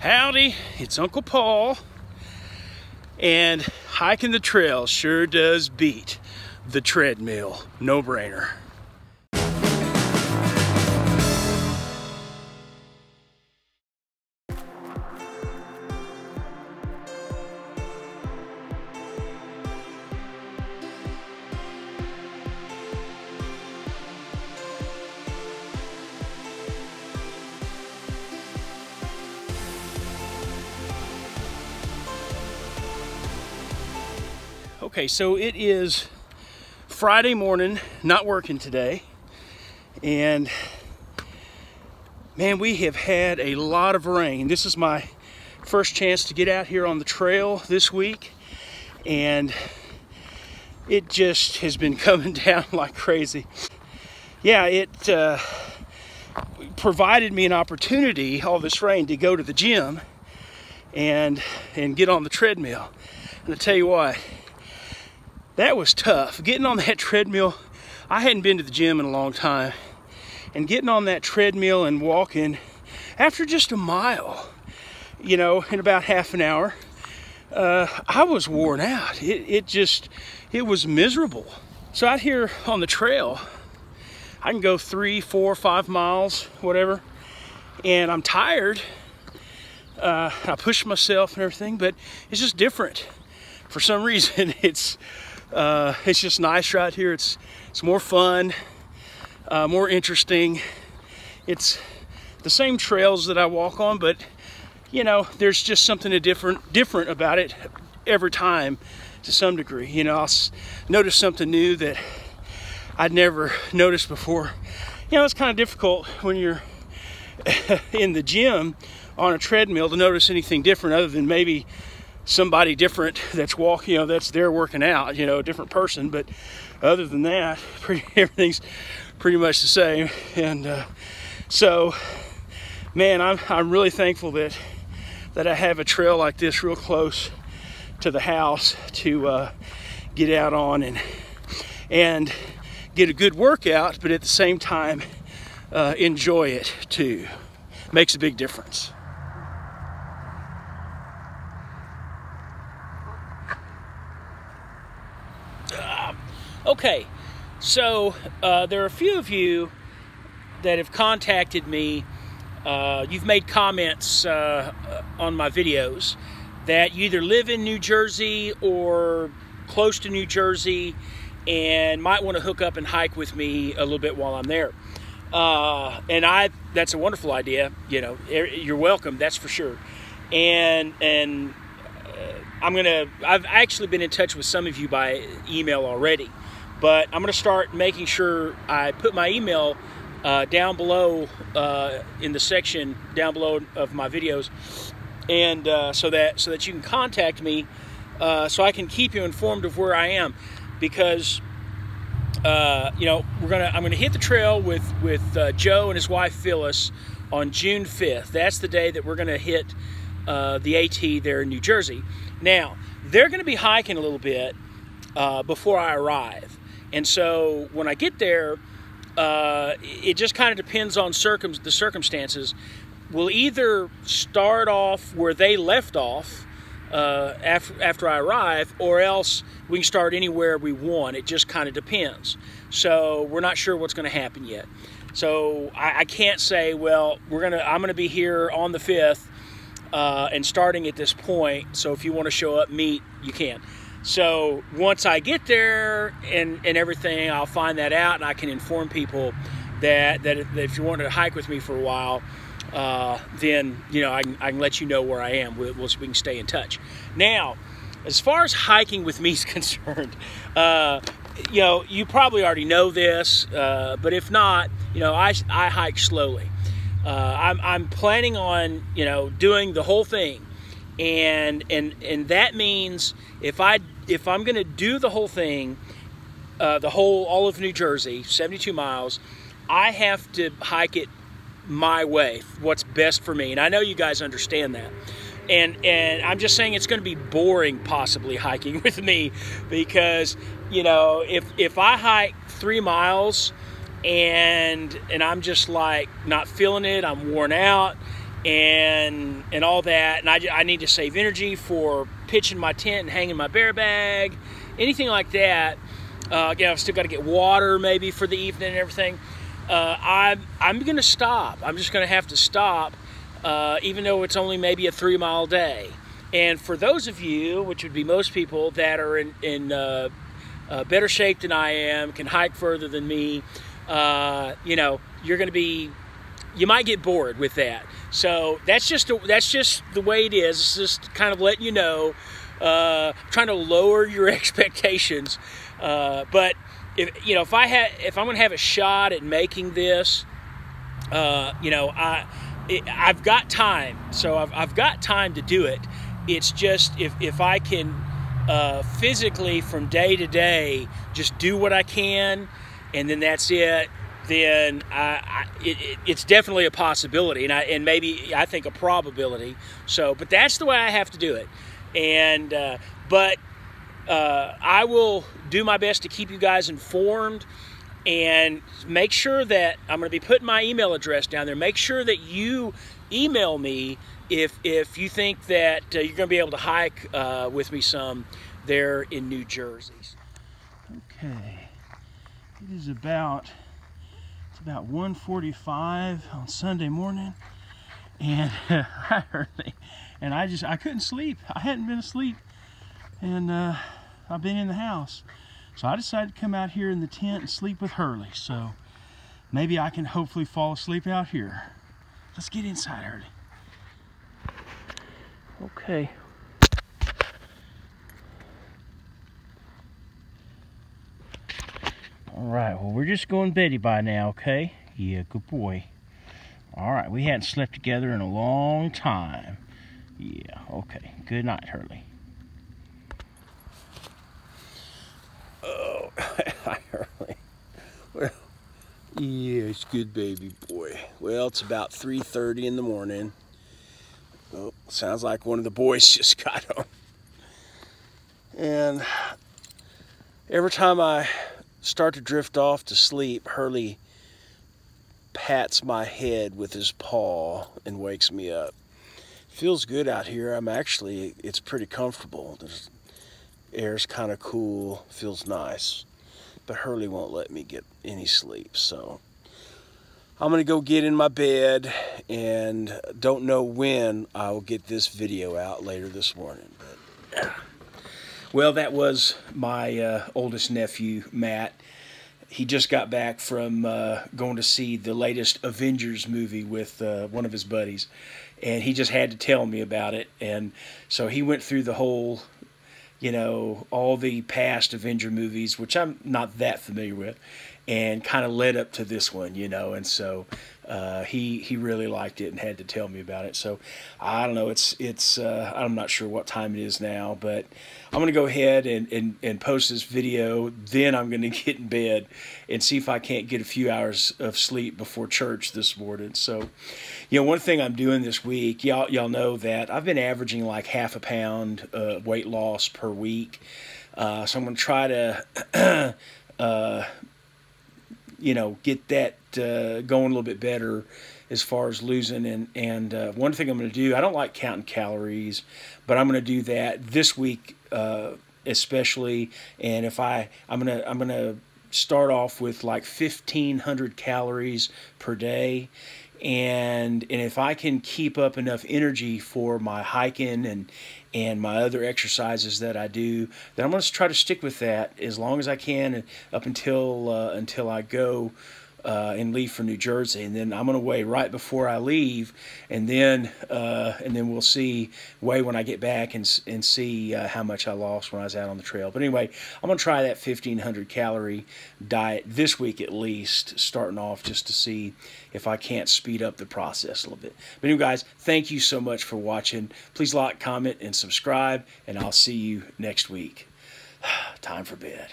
Howdy, it's Uncle Paul, and hiking the trail sure does beat the treadmill. No brainer. Okay, so it is Friday morning, not working today, and man, we have had a lot of rain. This is my first chance to get out here on the trail this week, and it just has been coming down like crazy. Yeah, it provided me an opportunity, all this rain, to go to the gym and get on the treadmill. And I tell you what, that was tough. Getting on that treadmill, I hadn't been to the gym in a long time, and getting on that treadmill and walking after just a mile, you know, in about half an hour, I was worn out. It was miserable. So out here on the trail, I can go 3, 4, 5 miles, whatever, and I'm tired. I push myself and everything, but it's just different. For some reason, it's just nice right here. It's more fun, more interesting. It's the same trails that I walk on, but you know, there's just something different about it every time to some degree. You know, I'll notice something new that I'd never noticed before. You know, it's kind of difficult when you're in the gym on a treadmill to notice anything different other than maybe somebody different that's walking, you know, that's there working out, you know, a different person. But other than that, everything's pretty much the same. And so, man, I'm really thankful that I have a trail like this real close to the house to get out on and get a good workout, but at the same time enjoy it too. Makes a big difference. Okay, so there are a few of you that have contacted me. You've made comments on my videos that you either live in New Jersey or close to New Jersey and might want to hook up and hike with me a little bit while I'm there. And that's a wonderful idea. You know, you're welcome, that's for sure. And I've actually been in touch with some of you by email already, but I'm gonna start making sure I put my email down below in the section down below of my videos, and so that you can contact me, so I can keep you informed of where I am, because you know, I'm gonna hit the trail with Joe and his wife Phyllis on June 5th. That's the day that we're gonna hit the AT there in New Jersey. Now, they're going to be hiking a little bit before I arrive. And so when I get there, it just kind of depends on the circumstances. We'll either start off where they left off after I arrive, or else we can start anywhere we want. It just kind of depends. So we're not sure what's going to happen yet. So I can't say, well, I'm going to be here on the 5th. And starting at this point, so if you want to show up, meet, you can. So once I get there and everything, I'll find that out, and I can inform people that if you want to hike with me for a while, then you know I can let you know where I am. We can stay in touch. Now, as far as hiking with me is concerned, you know, you probably already know this, but if not, you know, I hike slowly. I'm planning on, you know, doing the whole thing, and that means if I'm going to do the whole thing, all of New Jersey, 72 miles, I have to hike it my way, what's best for me. And I know you guys understand that. And I'm just saying it's going to be boring possibly hiking with me, because, you know, if I hike 3 miles and I'm just like not feeling it, I'm worn out, and all that, and I need to save energy for pitching my tent and hanging my bear bag, anything like that. I've still got to get water maybe for the evening and everything. I'm going to stop. I'm just going to have to stop, even though it's only maybe a 3-mile day. And for those of you, which would be most people, that are in better shape than I am, can hike further than me, you know, you might get bored with that. So that's just the way it is. It's just kind of letting you know, trying to lower your expectations. But if I'm going to have a shot at making this, I've got time. So I've got time to do it. It's just if I can physically from day to day just do what I can, and then that's it. Then it's definitely a possibility, and maybe I think a probability. So, but that's the way I have to do it. And but I will do my best to keep you guys informed, and make sure that I'm going to be putting my email address down there. Make sure that you email me if you think that you're going to be able to hike with me some there in New Jersey. Okay, it is about 1:45 on Sunday morning, and I couldn't sleep. I hadn't been asleep, and I've been in the house, so I decided to come out here in the tent and sleep with Hurley. So maybe I can hopefully fall asleep out here. Let's get inside, Hurley. Okay. All right, well, we're just going Betty by now, okay? Yeah, good boy. All right, we hadn't slept together in a long time. Yeah, okay. Good night, Hurley. Oh, hi, Hurley. Well, yeah, it's good, baby boy. Well, it's about 3:30 in the morning. Oh, sounds like one of the boys just got home. And every time I start to drift off to sleep, Hurley pats my head with his paw and wakes me up. Feels good out here. It's pretty comfortable. Air's kind of cool, feels nice. But Hurley won't let me get any sleep, so I'm gonna go get in my bed, and don't know when I will get this video out later this morning. But well, that was my oldest nephew, Matt. He just got back from going to see the latest Avengers movie with one of his buddies, and he just had to tell me about it. And so he went through the whole, all the past Avenger movies, which I'm not that familiar with, and kind of led up to this one, and so he really liked it and had to tell me about it. So I don't know, I'm not sure what time it is now, but I'm gonna go ahead and post this video. Then I'm gonna get in bed and see if I can't get a few hours of sleep before church this morning. So one thing I'm doing this week, y'all know that I've been averaging like half a pound weight loss per week. So I'm gonna try to get that going a little bit better as far as losing. And one thing I'm going to do, I don't like counting calories, but I'm going to do that this week especially. And I'm going to start off with like 1,500 calories per day. And if I can keep up enough energy for my hiking and my other exercises that I do, then I'm going to try to stick with that as long as I can up until I go and leave for New Jersey. And then I'm going to weigh right before I leave, and then we'll weigh when I get back and see how much I lost when I was out on the trail. But anyway, I'm going to try that 1,500 calorie diet this week at least, starting off, just to see if I can't speed up the process a little bit. But anyway, guys, thank you so much for watching. Please like, comment, and subscribe, and I'll see you next week. Time for bed.